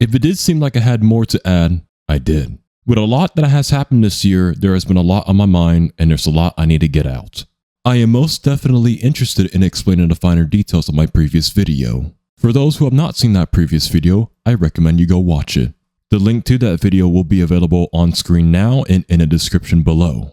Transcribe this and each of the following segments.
If it did seem like I had more to add, I did. With a lot that has happened this year, there has been a lot on my mind and there's a lot I need to get out. I am most definitely interested in explaining the finer details of my previous video. For those who have not seen that previous video, I recommend you go watch it. The link to that video will be available on screen now and in the description below.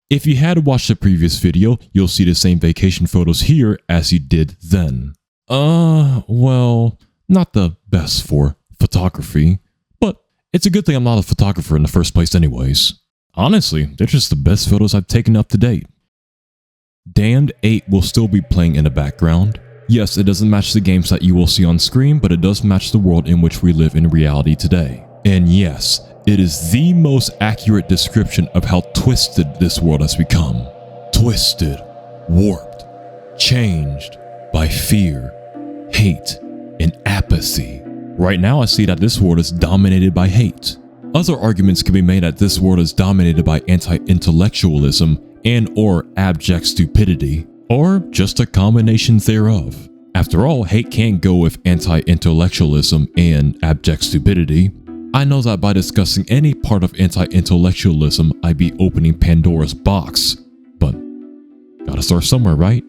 If you had watched the previous video, you'll see the same vacation photos here as you did then. Well, not the best for photography, but it's a good thing I'm not a photographer in the first place anyways. Honestly, they're just the best photos I've taken up to date. Damned 8 will still be playing in the background. Yes, it doesn't match the games that you will see on screen, but it does match the world in which we live in reality today. And yes, it is the most accurate description of how twisted this world has become. Twisted, warped, changed by fear, hate, and apathy. Right now I see that this world is dominated by hate. Other arguments can be made that this world is dominated by anti-intellectualism and or abject stupidity, or just a combination thereof. After all, hate can't go with anti-intellectualism and abject stupidity. I know that by discussing any part of anti-intellectualism, I'd be opening Pandora's box, but gotta start somewhere, right?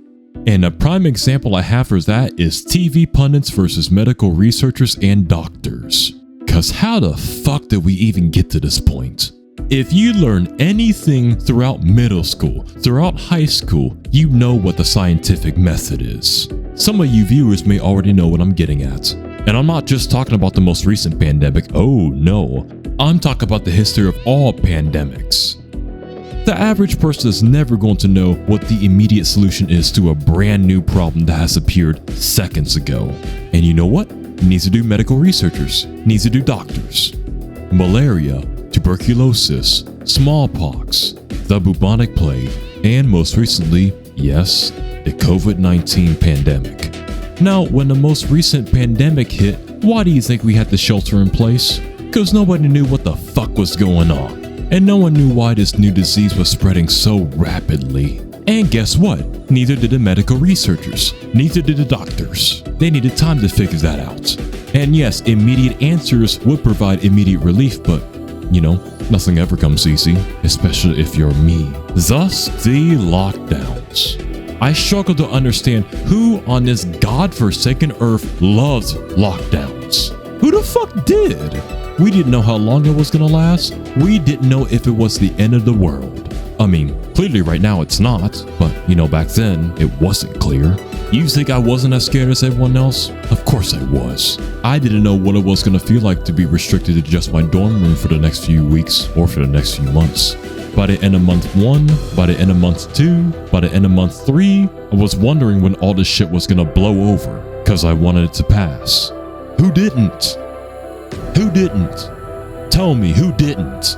And a prime example I have for that is TV pundits versus medical researchers and doctors. Cause how the fuck did we even get to this point? If you learn anything throughout middle school, throughout high school, you know what the scientific method is. Some of you viewers may already know what I'm getting at. And I'm not just talking about the most recent pandemic, oh no. I'm talking about the history of all pandemics. The average person is never going to know what the immediate solution is to a brand new problem that has appeared seconds ago. And you know what? Needs to do medical researchers, needs to do doctors. Malaria, tuberculosis, smallpox, the bubonic plague, and most recently, yes, the COVID-19 pandemic. Now, when the most recent pandemic hit, why do you think we had to shelter in place? Because nobody knew what the fuck was going on. And no one knew why this new disease was spreading so rapidly. And guess what? Neither did the medical researchers. Neither did the doctors. They needed time to figure that out. And yes, immediate answers would provide immediate relief, but you know, nothing ever comes easy, especially if you're me. Thus, the lockdowns. I struggle to understand who on this godforsaken earth loves lockdowns. Who the fuck did? We didn't know how long it was gonna last. We didn't know if it was the end of the world. I mean, clearly right now it's not, but you know, back then it wasn't clear. You think I wasn't as scared as everyone else? Of course I was. I didn't know what it was gonna feel like to be restricted to just my dorm room for the next few weeks or for the next few months. By the end of month 1, by the end of month 2, by the end of month 3, I was wondering when all this shit was gonna blow over, cause I wanted it to pass. Who didn't? Who didn't? Tell me, who didn't?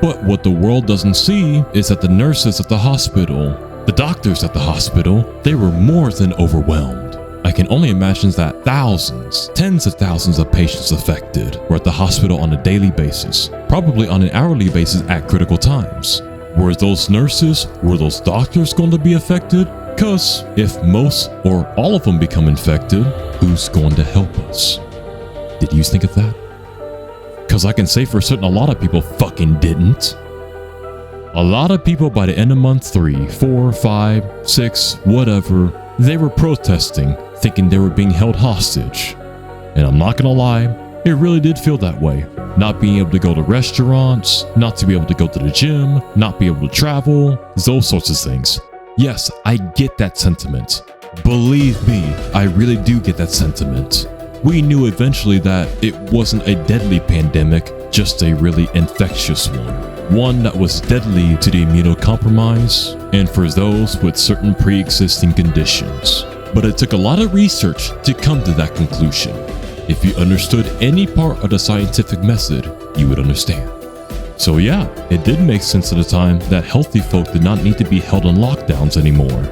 But what the world doesn't see is that the nurses at the hospital, the doctors at the hospital, they were more than overwhelmed. I can only imagine that thousands, tens of thousands of patients affected were at the hospital on a daily basis, probably on an hourly basis at critical times. Were those nurses, were those doctors going to be affected? Cause if most or all of them become infected, who's going to help us? Did you think of that? Cause I can say for certain a lot of people fucking didn't. A lot of people by the end of month 3, 4, 5, 6, whatever, they were protesting, thinking they were being held hostage. And I'm not gonna lie, it really did feel that way. Not being able to go to restaurants, not to be able to go to the gym, not be able to travel, those sorts of things. Yes, I get that sentiment. Believe me, I really do get that sentiment. We knew eventually that it wasn't a deadly pandemic, just a really infectious one. One that was deadly to the immunocompromised and for those with certain pre-existing conditions. But it took a lot of research to come to that conclusion. If you understood any part of the scientific method, you would understand. So yeah, it did make sense at the time that healthy folk did not need to be held in lockdowns anymore.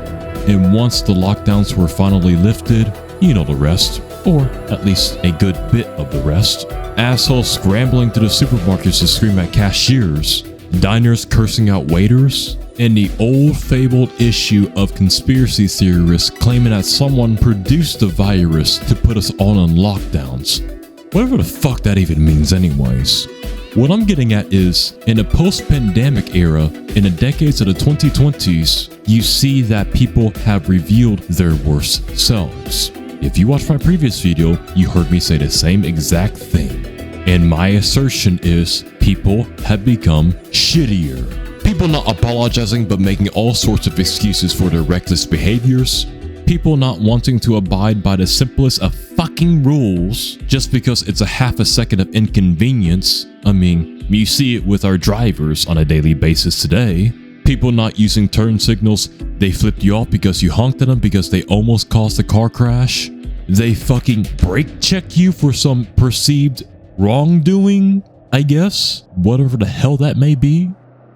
And once the lockdowns were finally lifted, you know the rest, or at least a good bit of the rest. Assholes scrambling to the supermarkets to scream at cashiers, diners cursing out waiters, and the old fabled issue of conspiracy theorists claiming that someone produced the virus to put us all on lockdowns. Whatever the fuck that even means anyways. What I'm getting at is, in a post-pandemic era, in the decades of the 2020s, you see that people have revealed their worst selves. If you watched my previous video, you heard me say the same exact thing. And my assertion is, people have become shittier. People not apologizing but making all sorts of excuses for their reckless behaviors. People not wanting to abide by the simplest of fucking rules just because it's a half a second of inconvenience. I mean, you see it with our drivers on a daily basis today. People not using turn signals, they flipped you off because you honked at them because they almost caused a car crash. They fucking brake check you for some perceived wrongdoing, I guess, whatever the hell that may be.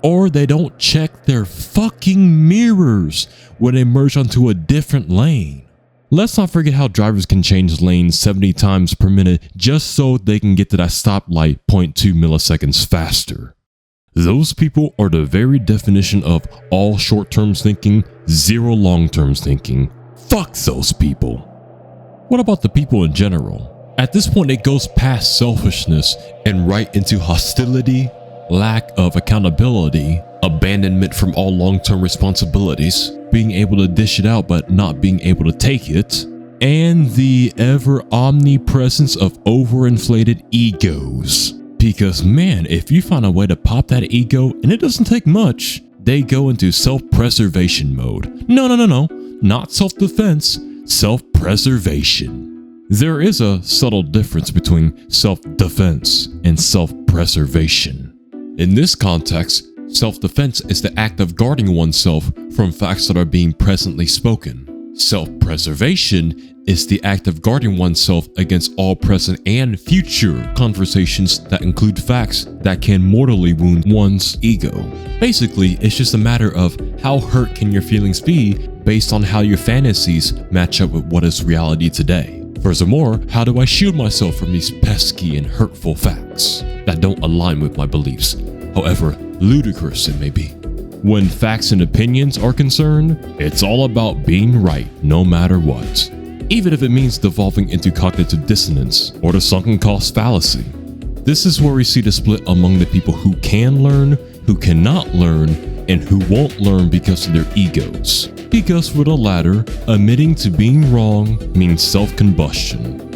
Or they don't check their fucking mirrors when they merge onto a different lane. Let's not forget how drivers can change lanes 70 times per minute just so they can get to that stoplight 0.2 milliseconds faster. Those people are the very definition of all short-term thinking, zero long-term thinking. Fuck those people. What about the people in general? At this point, it goes past selfishness and right into hostility, lack of accountability, abandonment from all long-term responsibilities, being able to dish it out but not being able to take it, and the ever omnipresence of overinflated egos. Because man, if you find a way to pop that ego, and it doesn't take much, they go into self-preservation mode. No, not self-defense, self-preservation. There is a subtle difference between self-defense and self-preservation. In this context, self-defense is the act of guarding oneself from facts that are being presently spoken. Self-preservation is the act of guarding oneself against all present and future conversations that include facts that can mortally wound one's ego. Basically, it's just a matter of how hurt can your feelings be based on how your fantasies match up with what is reality today. Furthermore, how do I shield myself from these pesky and hurtful facts that don't align with my beliefs, however ludicrous it may be? When facts and opinions are concerned, it's all about being right no matter what, even if it means devolving into cognitive dissonance or the sunken cost fallacy. This is where we see the split among the people who can learn, who cannot learn, and who won't learn because of their egos. Because for the latter, admitting to being wrong means self-combustion.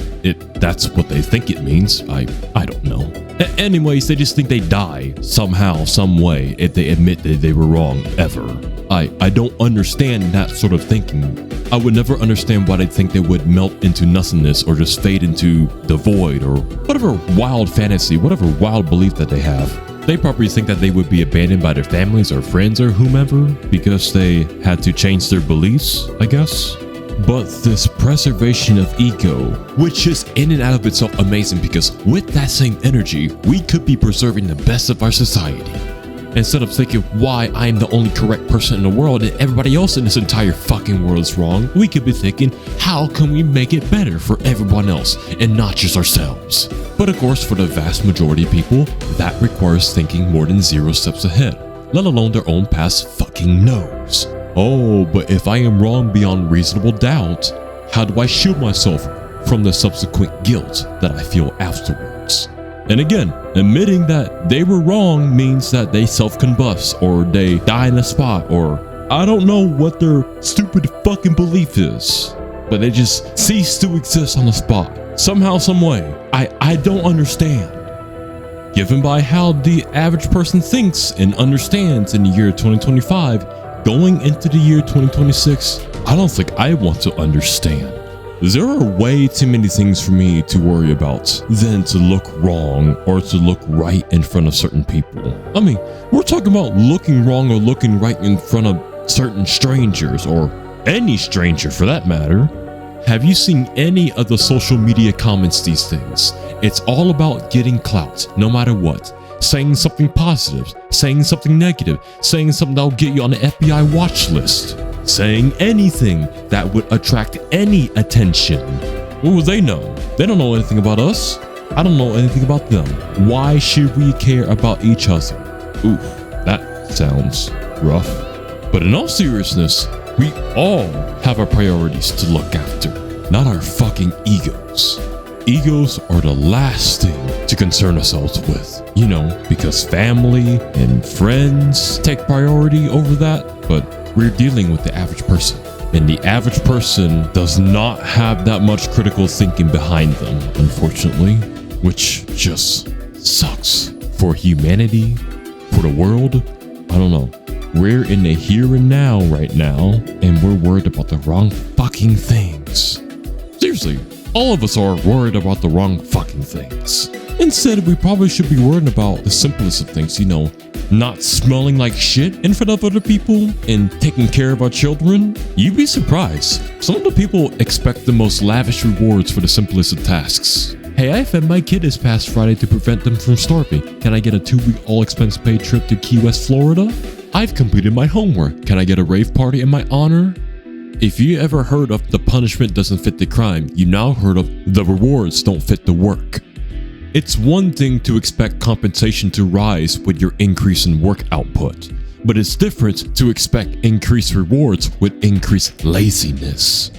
That's what they think it means. I don't know. Anyways, they just think they die somehow, some way if they admit that they were wrong ever. I don't understand that sort of thinking. I would never understand why they think they would melt into nothingness or just fade into the void or whatever wild fantasy, whatever wild belief that they have. They probably think that they would be abandoned by their families or friends or whomever because they had to change their beliefs, I guess. But this preservation of ego, which is in and out of itself amazing because with that same energy, we could be preserving the best of our society. Instead of thinking why I'm the only correct person in the world and everybody else in this entire fucking world is wrong, we could be thinking, how can we make it better for everyone else and not just ourselves? But of course, for the vast majority of people, that requires thinking more than 0 steps ahead, let alone their own past fucking nose. Oh, but if I am wrong beyond reasonable doubt, how do I shield myself from the subsequent guilt that I feel afterwards? And again, admitting that they were wrong means that they self-combust or they die in a spot or I don't know what their stupid fucking belief is, but they just cease to exist on the spot. Somehow, some way. I don't understand. Given by how the average person thinks and understands in the year 2025, going into the year 2026, I don't think I want to understand. There are way too many things for me to worry about than to look wrong or to look right in front of certain people. I mean, we're talking about looking wrong or looking right in front of certain strangers or any stranger for that matter. Have you seen any of the social media comments these days? It's all about getting clout, no matter what. Saying something positive, saying something negative, saying something that'll get you on the FBI watch list. Saying anything that would attract any attention. What would they know? They don't know anything about us. I don't know anything about them. Why should we care about each other? Oof, that sounds rough. But in all seriousness, we all have our priorities to look after, not our fucking egos. egos are the last thing to concern ourselves with. You know, because family and friends take priority over that, but we're dealing with the average person. And the average person does not have that much critical thinking behind them, unfortunately, which just sucks for humanity, for the world. I don't know. We're in the here and now right now, and we're worried about the wrong fucking things. Seriously, all of us are worried about the wrong fucking things. Instead, we probably should be worried about the simplest of things, you know, not smelling like shit in front of other people and taking care of our children. You'd be surprised. Some of the people expect the most lavish rewards for the simplest of tasks. Hey, I fed my kid this past Friday to prevent them from starving. Can I get a 2-week all-expense paid trip to Key West, Florida? I've completed my homework. Can I get a rave party in my honor? If you ever heard of the punishment doesn't fit the crime, you now heard of the rewards don't fit the work. It's one thing to expect compensation to rise with your increase in work output, but it's different to expect increased rewards with increased laziness.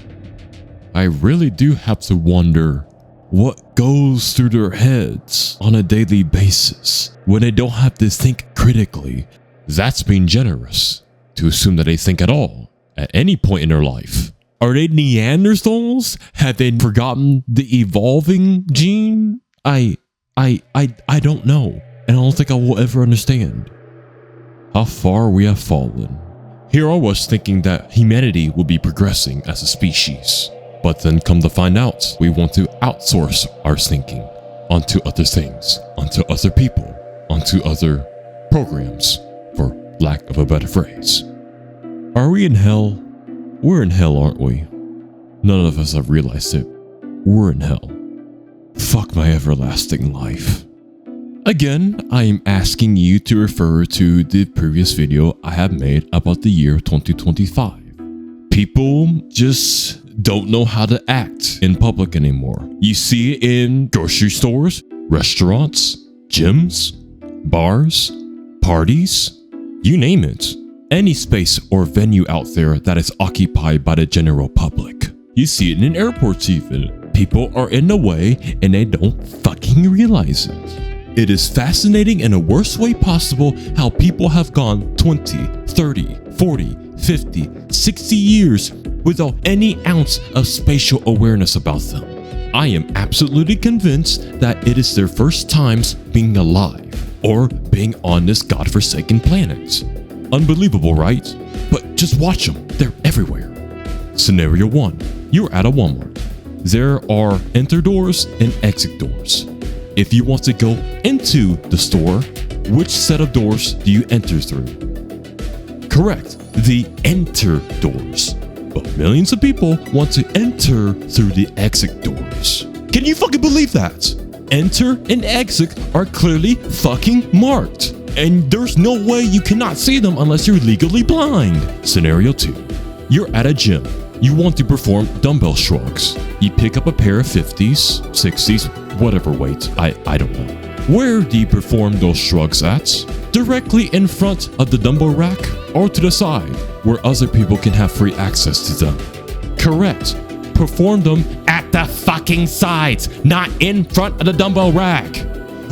I really do have to wonder what goes through their heads on a daily basis when they don't have to think critically. That's being generous to assume that they think at all at any point in their life. Are they Neanderthals? Have they forgotten the evolving gene? I don't know, and I don't think I will ever understand how far we have fallen. Here I was thinking that humanity would be progressing as a species, but then come to find out, we want to outsource our thinking onto other things, onto other people, onto other programs, for lack of a better phrase. Are we in hell? We're in hell, aren't we? None of us have realized it. We're in hell. Fuck my everlasting life. Again, I am asking you to refer to the previous video I have made about the year 2025. People just don't know how to act in public anymore. You see it in grocery stores, restaurants, gyms, bars, parties, you name it. Any space or venue out there that is occupied by the general public. You see it in airports even. People are in the way and they don't fucking realize it. It is fascinating in the worst way possible how people have gone 20, 30, 40, 50, 60 years without any ounce of spatial awareness about them. I am absolutely convinced that it is their first times being alive or being on this godforsaken planet. Unbelievable, right? But just watch them. They're everywhere. Scenario 1. You're at a Walmart. There are enter doors and exit doors. If you want to go into the store, which set of doors do you enter through? Correct, the enter doors. But millions of people want to enter through the exit doors. Can you fucking believe that? Enter and exit are clearly fucking marked. And there's no way you cannot see them unless you're legally blind. Scenario 2. You're at a gym. You want to perform dumbbell shrugs. You pick up a pair of 50s, 60s, whatever weight, I don't know. Where do you perform those shrugs at? Directly in front of the dumbbell rack or to the side where other people can have free access to them? Correct. Perform them at the fucking sides, not in front of the dumbbell rack.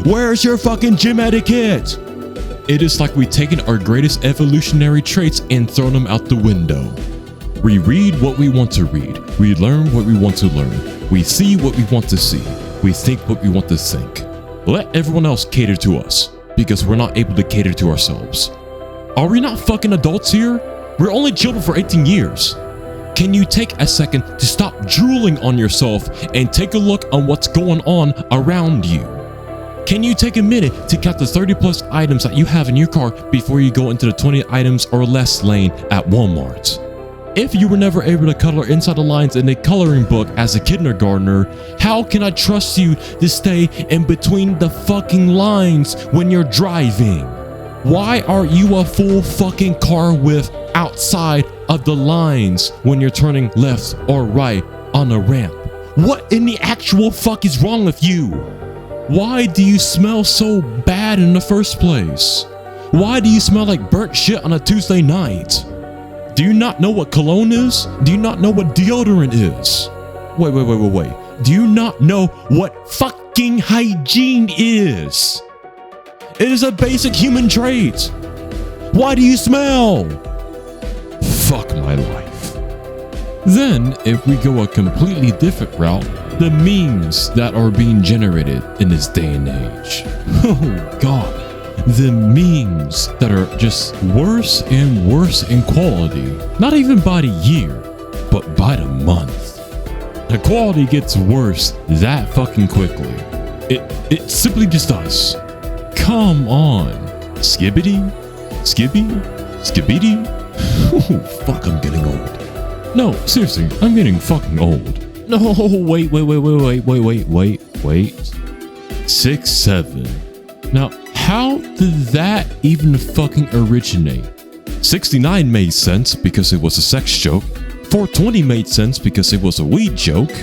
Where's your fucking gym etiquette? It is like we've taken our greatest evolutionary traits and thrown them out the window. We read what we want to read. We learn what we want to learn. We see what we want to see. We think what we want to think. Let everyone else cater to us because we're not able to cater to ourselves. Are we not fucking adults here? We're only children for 18 years. Can you take a second to stop drooling on yourself and take a look on what's going on around you? Can you take a minute to count the 30 plus items that you have in your car before you go into the 20 items or less lane at Walmart? If you were never able to color inside the lines in a coloring book as a kindergartner, how can I trust you to stay in between the fucking lines when you're driving? Why are you a full fucking car width outside of the lines when you're turning left or right on a ramp? What in the actual fuck is wrong with you? Why do you smell so bad in the first place? Why do you smell like burnt shit on a Tuesday night? Do you not know what cologne is? Do you not know what deodorant is? Wait. Do you not know what fucking hygiene is? It is a basic human trait. Why do you smell? Fuck my life. Then, if we go a completely different route, the memes that are being generated in this day and age. Oh God. The memes that are just worse and worse in quality. Not even by the year, but by the month. The quality gets worse that fucking quickly. It simply just does. Come on. Skibbity? Skibby? Skibbity? Oh, fuck, I'm getting old. No, seriously, I'm getting fucking old. No, wait. 6'7". Now, how did that even fucking originate? 69 made sense because it was a sex joke. 420 made sense because it was a weed joke.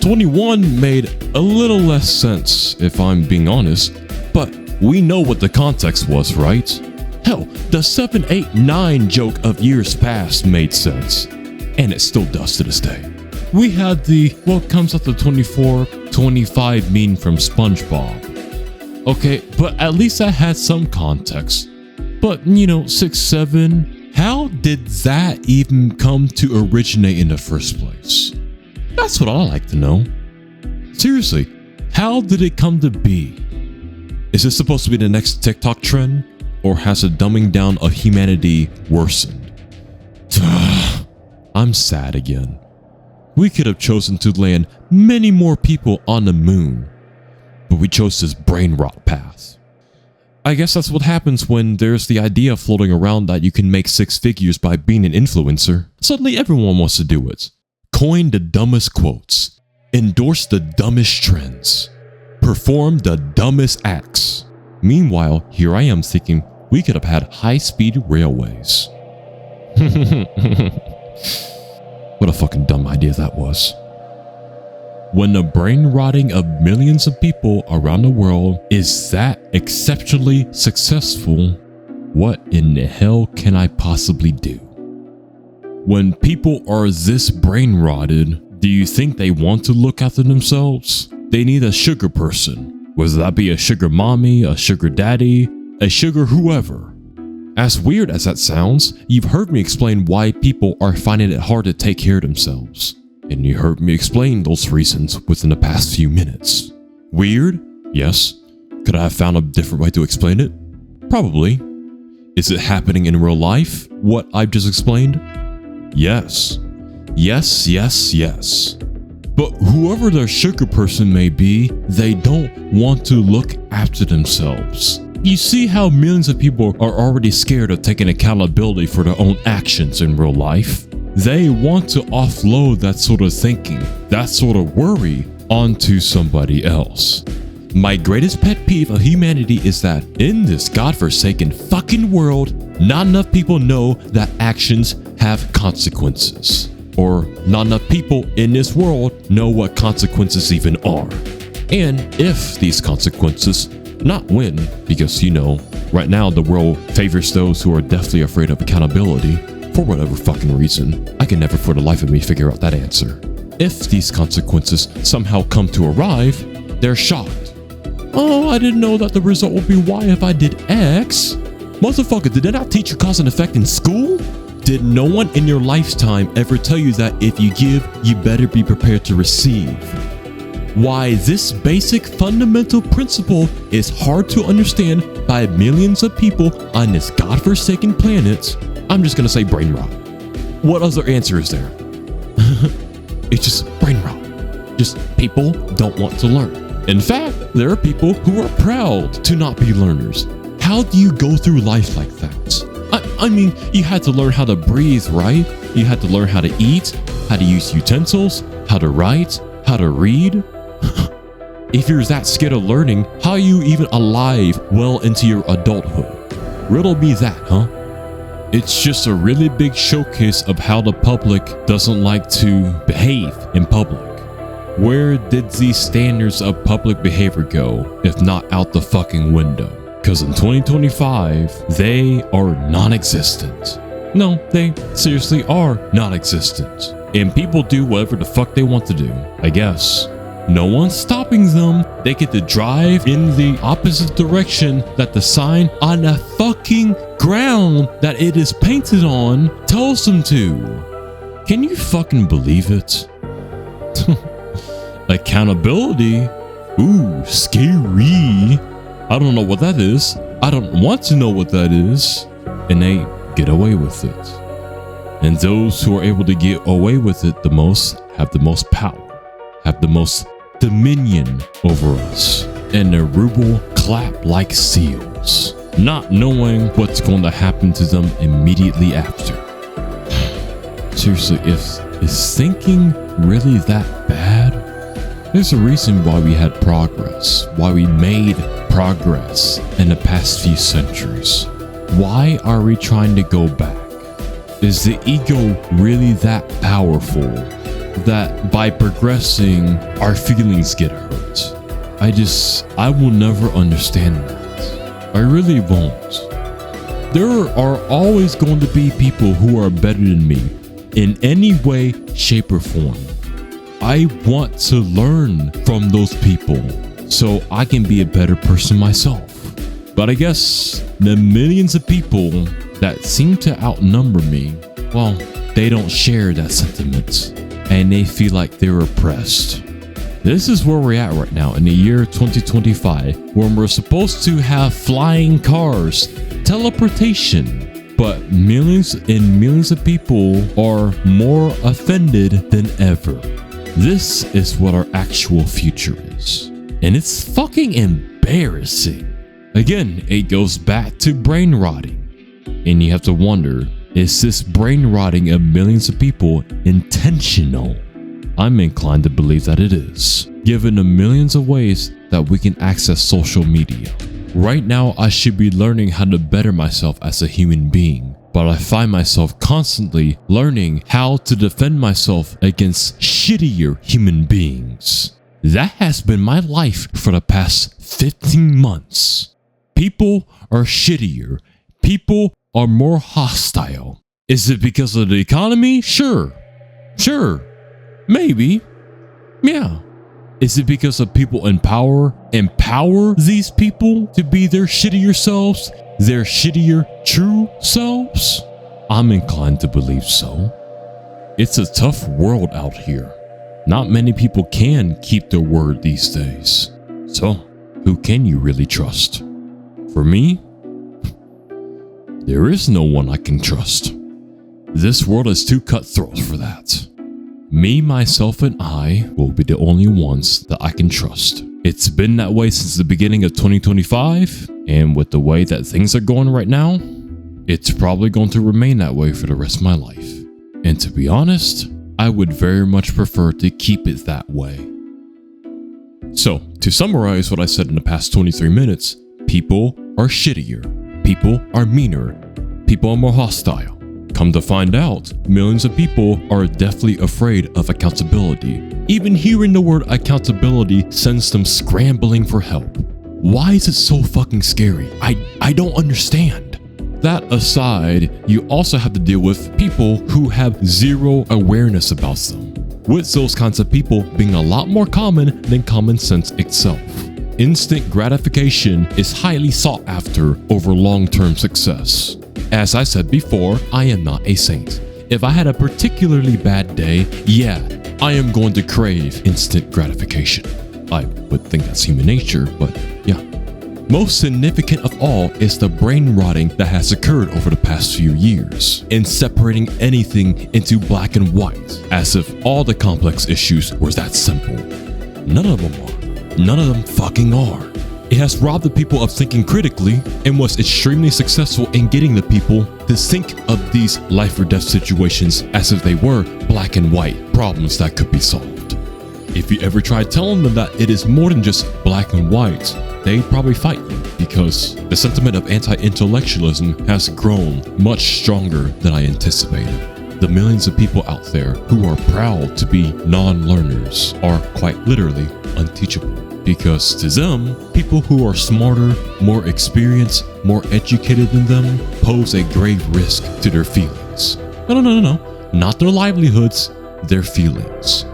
21 made a little less sense, if I'm being honest, but we know what the context was, right? Hell, the 7, 8, 9 joke of years past made sense, and it still does to this day. We had the what comes out the 24, 25 meme from SpongeBob. Okay, but at least that had some context. But, 6, 7, how did that even come to originate in the first place? That's what I like to know. Seriously, how did it come to be? Is this supposed to be the next TikTok trend? Or has the dumbing down of humanity worsened? I'm sad again. We could have chosen to land many more people on the moon, but we chose this brain rot path. I guess that's what happens when there's the idea floating around that you can make 6 figures by being an influencer. Suddenly everyone wants to do it. Coin the dumbest quotes. Endorse the dumbest trends. Perform the dumbest acts. Meanwhile, here I am thinking we could have had high-speed railways. What a fucking dumb idea that was. When the brain rotting of millions of people around the world is that exceptionally successful, what in the hell can I possibly do? When people are this brain rotted, do you think they want to look after themselves? They need a sugar person, whether that be a sugar mommy, a sugar daddy, a sugar whoever. As weird as that sounds, you've heard me explain why people are finding it hard to take care of themselves. And you heard me explain those reasons within the past few minutes. Weird? Yes. Could I have found a different way to explain it? Probably. Is it happening in real life, what I've just explained? Yes. Yes. But whoever their sugar person may be, they don't want to look after themselves. You see how millions of people are already scared of taking accountability for their own actions in real life? They want to offload that sort of thinking, that sort of worry, onto somebody else. My greatest pet peeve of humanity is that in this godforsaken fucking world, not enough people know that actions have consequences. Or not enough people in this world know what consequences even are. And if these consequences, not when, because right now the world favors those who are deathly afraid of accountability, for whatever fucking reason. I can never for the life of me figure out that answer. If these consequences somehow come to arrive, they're shocked. Oh, I didn't know that the result would be Y if I did X. Motherfucker, did they not teach you cause and effect in school? Did no one in your lifetime ever tell you that if you give, you better be prepared to receive? Why this basic fundamental principle is hard to understand by millions of people on this godforsaken planet, I'm just gonna say brain rot. What other answer is there? It's just brain rot. Just people don't want to learn. In fact, there are people who are proud to not be learners. How do you go through life like that? I mean, you had to learn how to breathe, right? You had to learn how to eat, how to use utensils, how to write, how to read. If you're that scared of learning, how are you even alive well into your adulthood? Riddle me that, huh? It's just a really big showcase of how the public doesn't like to behave in public. Where did these standards of public behavior go, if not out the fucking window? Because in 2025, they are non-existent. No, they seriously are non-existent. And people do whatever the fuck they want to do, I guess. No one's stopping them. They get to drive in the opposite direction that the sign on the fucking ground that it is painted on tells them to. Can you fucking believe it? Accountability? Ooh, scary. I don't know what that is. I don't want to know what that is. And they get away with it. And those who are able to get away with it the most have the most power, have the most dominion over us, and the ruble clap like seals, not knowing what's going to happen to them immediately after. Seriously, is thinking really that bad? There's a reason why we had progress, why we made progress in the past few centuries. Why are we trying to go back? Is the ego really that powerful that by progressing, our feelings get hurt? I will never understand that. I really won't. There are always going to be people who are better than me in any way, shape, or form. I want to learn from those people so I can be a better person myself. But I guess the millions of people that seem to outnumber me, well, they don't share that sentiment. And they feel like they're oppressed. This is where we're at right now in the year 2025, when we're supposed to have flying cars, teleportation, but millions and millions of people are more offended than ever. This is what our actual future is. And it's fucking embarrassing. Again, it goes back to brain rotting. And you have to wonder, is this brain rotting of millions of people intentional? I'm inclined to believe that it is, given the millions of ways that we can access social media. Right now, I should be learning how to better myself as a human being, but I find myself constantly learning how to defend myself against shittier human beings. That has been my life for the past 15 months. People are shittier. People are more hostile. Is it because of the economy? Sure. Maybe. Yeah. Is it because of people in power empower these people to be their shittier selves? Their shittier true selves? I'm inclined to believe so. It's a tough world out here. Not many people can keep their word these days. So, who can you really trust? For me, there is no one I can trust. This world is too cutthroat for that. Me, myself, and I will be the only ones that I can trust. It's been that way since the beginning of 2025, and with the way that things are going right now, it's probably going to remain that way for the rest of my life. And to be honest, I would very much prefer to keep it that way. So, to summarize what I said in the past 23 minutes, people are shittier. People are meaner. People are more hostile. Come to find out, millions of people are deathly afraid of accountability. Even hearing the word accountability sends them scrambling for help. Why is it so fucking scary? I don't understand. That aside, you also have to deal with people who have zero awareness about them, with those kinds of people being a lot more common than common sense itself. Instant gratification is highly sought after over long-term success. As I said before, I am not a saint. If I had a particularly bad day, yeah, I am going to crave instant gratification. I would think that's human nature, but yeah. Most significant of all is the brain rotting that has occurred over the past few years in separating anything into black and white, as if all the complex issues were that simple. None of them are. None of them fucking are. It has robbed the people of thinking critically and was extremely successful in getting the people to think of these life or death situations as if they were black and white problems that could be solved. If you ever try telling them that it is more than just black and white, they'd probably fight you, because the sentiment of anti-intellectualism has grown much stronger than I anticipated. The millions of people out there who are proud to be non-learners are quite literally unteachable, because to them, people who are smarter, more experienced, more educated than them pose a grave risk to their feelings. No, not their livelihoods, their feelings.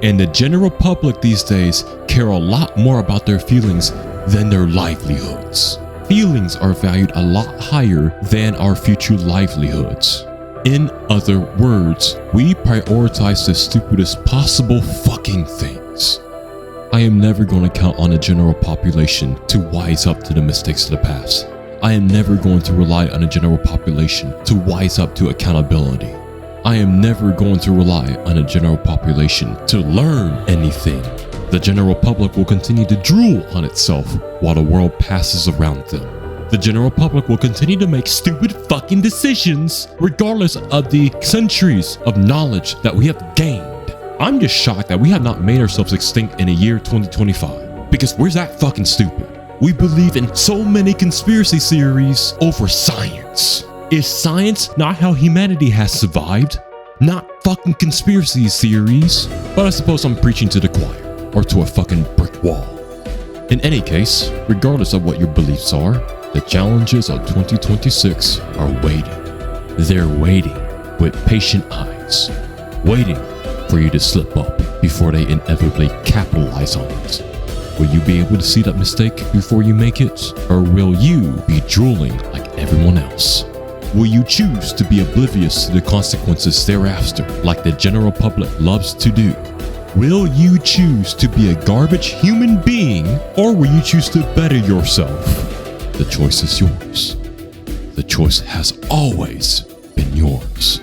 And the general public these days care a lot more about their feelings than their livelihoods. Feelings are valued a lot higher than our future livelihoods. In other words, we prioritize the stupidest possible fucking things. I am never going to count on the general population to wise up to the mistakes of the past. I am never going to rely on the general population to wise up to accountability. I am never going to rely on the general population to learn anything. The general public will continue to drool on itself while the world passes around them. The general public will continue to make stupid fucking decisions regardless of the centuries of knowledge that we have gained. I'm just shocked that we have not made ourselves extinct in the year 2025 because we're that fucking stupid. We believe in so many conspiracy theories over science. Is science not how humanity has survived? Not fucking conspiracy theories. But I suppose I'm preaching to the choir or to a fucking brick wall. In any case, regardless of what your beliefs are, the challenges of 2026 are waiting. They're waiting with patient eyes, waiting for you to slip up before they inevitably capitalize on it. Will you be able to see that mistake before you make it? Or will you be drooling like everyone else? Will you choose to be oblivious to the consequences thereafter, like the general public loves to do? Will you choose to be a garbage human being, or will you choose to better yourself? The choice is yours. The choice has always been yours.